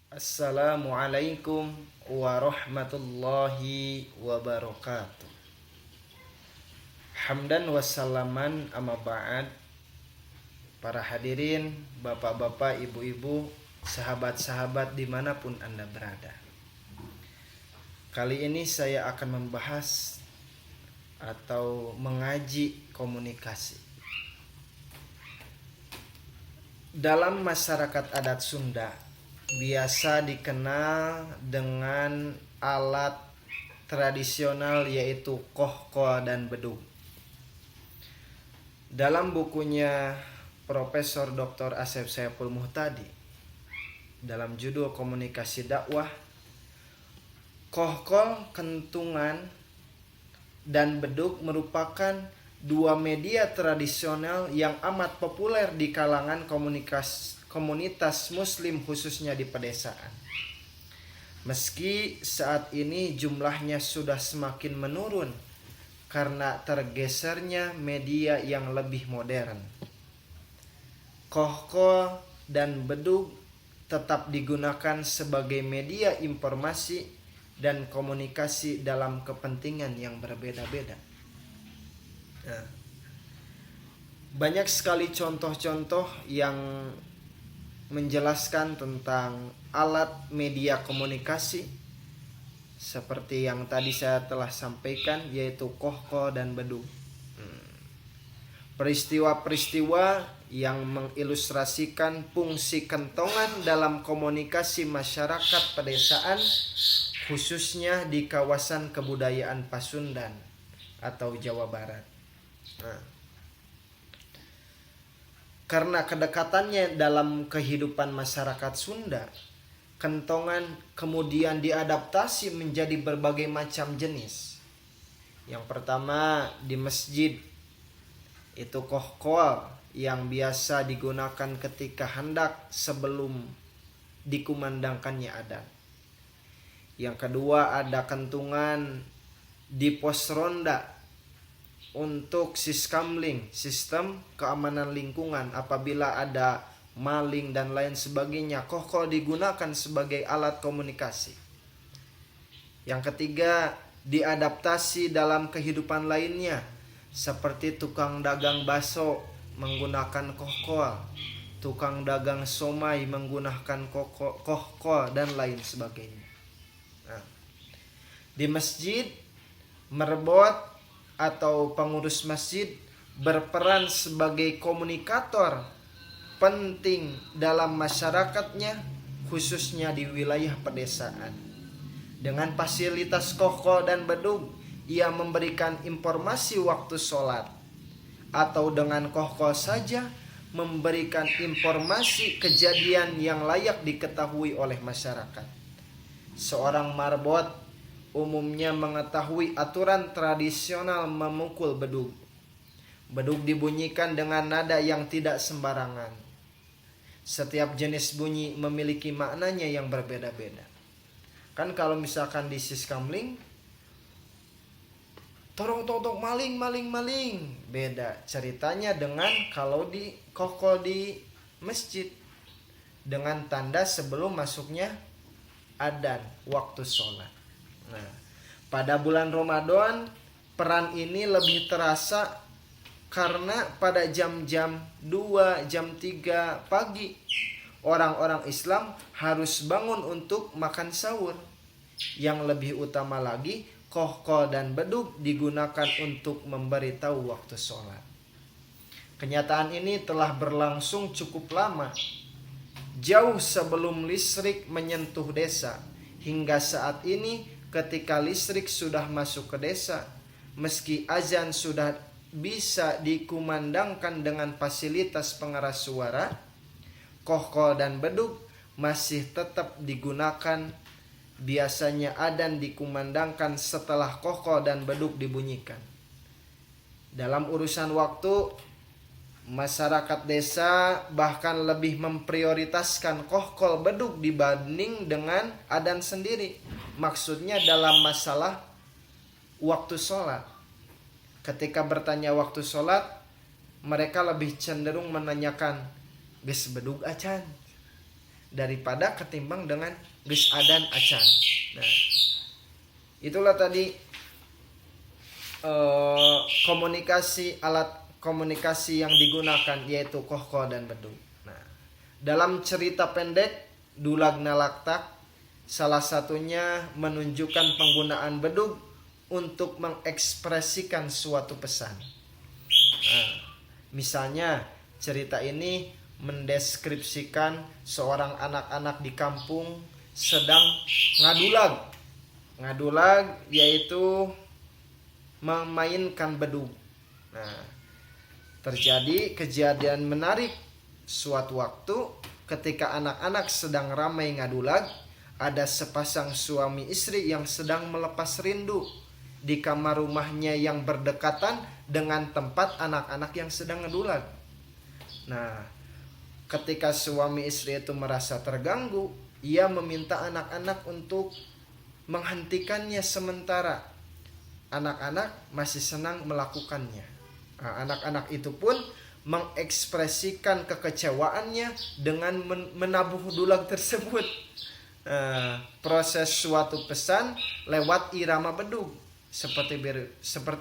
Assalamualaikum warahmatullahi wabarakatuh. Hamdan wassalaman amma ba'd. Para hadirin, bapak-bapak, ibu-ibu, sahabat-sahabat dimanapun Anda berada. Kali ini saya akan membahas atau mengaji komunikasi. Dalam masyarakat adat Sunda biasa dikenal dengan alat tradisional yaitu kohko dan bedug. Dalam bukunya Profesor Dr. Asep Saiful Muhtadi dalam judul Komunikasi Dakwah, kohkol, kentungan, dan bedug merupakan dua media tradisional yang amat populer di kalangan komunitas muslim khususnya di pedesaan. Meski saat ini jumlahnya sudah semakin menurun karena tergesernya media yang lebih modern. Kohko dan bedug tetap digunakan sebagai media informasi dan komunikasi dalam kepentingan yang berbeda-beda. Banyak sekali contoh-contoh yang menjelaskan tentang alat media komunikasi seperti yang tadi saya telah sampaikan, yaitu kohko dan bedug. Peristiwa-peristiwa yang mengilustrasikan fungsi kentongan dalam komunikasi masyarakat pedesaan khususnya di kawasan kebudayaan Pasundan atau Jawa Barat. Karena kedekatannya dalam kehidupan masyarakat Sunda, kentongan kemudian diadaptasi menjadi berbagai macam jenis. Yang pertama di masjid, itu kohkol yang biasa digunakan ketika hendak sebelum dikumandangkannya adzan. Yang kedua ada kentungan di pos ronda untuk siskamling, sistem keamanan lingkungan. Apabila ada maling dan lain sebagainya, kohkol digunakan sebagai alat komunikasi. Yang ketiga, diadaptasi dalam kehidupan lainnya, seperti tukang dagang bakso menggunakan kohkol, tukang dagang somai menggunakan kohkol dan lain sebagainya. Di masjid, merbot atau pengurus masjid berperan sebagai komunikator penting dalam masyarakatnya, khususnya di wilayah pedesaan. Dengan fasilitas kohko dan bedug, ia memberikan informasi waktu sholat, atau dengan kohko saja memberikan informasi kejadian yang layak diketahui oleh masyarakat. Seorang marbot umumnya mengetahui aturan tradisional memukul bedug. Bedug dibunyikan dengan nada yang tidak sembarangan. Setiap jenis bunyi memiliki maknanya yang berbeda-beda. Kan kalau misalkan di siskamling, torong maling, beda ceritanya dengan kalau di kohko di masjid, dengan tanda sebelum masuknya adzan waktu sholat. Nah, pada bulan Ramadan peran ini lebih terasa karena pada jam-jam 2, jam 3 pagi orang-orang Islam harus bangun untuk makan sahur. Yang lebih utama lagi, kohko dan bedug digunakan untuk memberitahu waktu sholat. Kenyataan ini telah berlangsung cukup lama, jauh sebelum listrik menyentuh desa. Hingga saat ini ketika listrik sudah masuk ke desa, meski azan sudah bisa dikumandangkan dengan fasilitas pengeras suara, kohkol dan bedug masih tetap digunakan. Biasanya adzan dikumandangkan setelah kohkol dan bedug dibunyikan. Dalam urusan waktu, masyarakat desa bahkan lebih memprioritaskan kohkol bedug dibanding dengan adzan sendiri. Maksudnya dalam masalah waktu sholat. Ketika bertanya waktu sholat, mereka lebih cenderung menanyakan, geus bedug acan. daripada ketimbang dengan geus adan acan. Nah, itulah tadi alat komunikasi yang digunakan, yaitu kohko dan bedug. Nah, dalam cerita pendek Dulag Nalaktak, salah satunya menunjukkan penggunaan bedug untuk mengekspresikan suatu pesan. Nah, misalnya cerita ini mendeskripsikan seorang anak-anak di kampung sedang ngadulag. Ngadulag yaitu memainkan bedug. Nah, terjadi kejadian menarik suatu waktu ketika anak-anak sedang ramai ngadulag. Ada sepasang suami istri yang sedang melepas rindu di kamar rumahnya yang berdekatan dengan tempat anak-anak yang sedang ngadulag. Nah, ketika suami istri itu merasa terganggu, ia meminta anak-anak untuk menghentikannya sementara. Anak-anak masih senang melakukannya. Nah, anak-anak itu pun mengekspresikan kekecewaannya dengan menabuh dulag tersebut. Proses suatu pesan lewat irama bedug seperti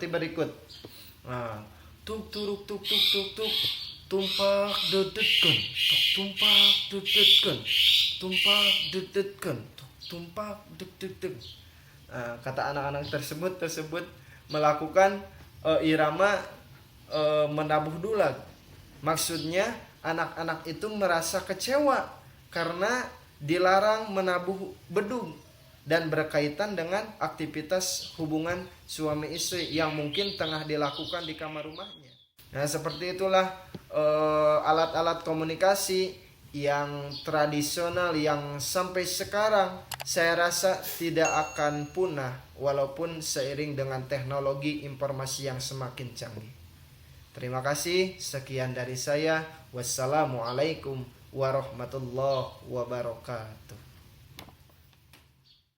berikut. Tuk turuk tuk tuk tuk tuk, tumpak dedetken, tumpak dedetken, tumpak dedetken, tumpak dedetken. Kata anak-anak tersebut melakukan irama menabuh dulag. Maksudnya anak-anak itu merasa kecewa karena dilarang menabuh bedug dan berkaitan dengan aktivitas hubungan suami istri yang mungkin tengah dilakukan di kamar rumahnya. Nah, seperti itulah alat-alat komunikasi yang tradisional yang sampai sekarang saya rasa tidak akan punah walaupun seiring dengan teknologi informasi yang semakin canggih. Terima kasih, sekian dari saya. Wassalamualaikum warahmatullahi wabarakatuh.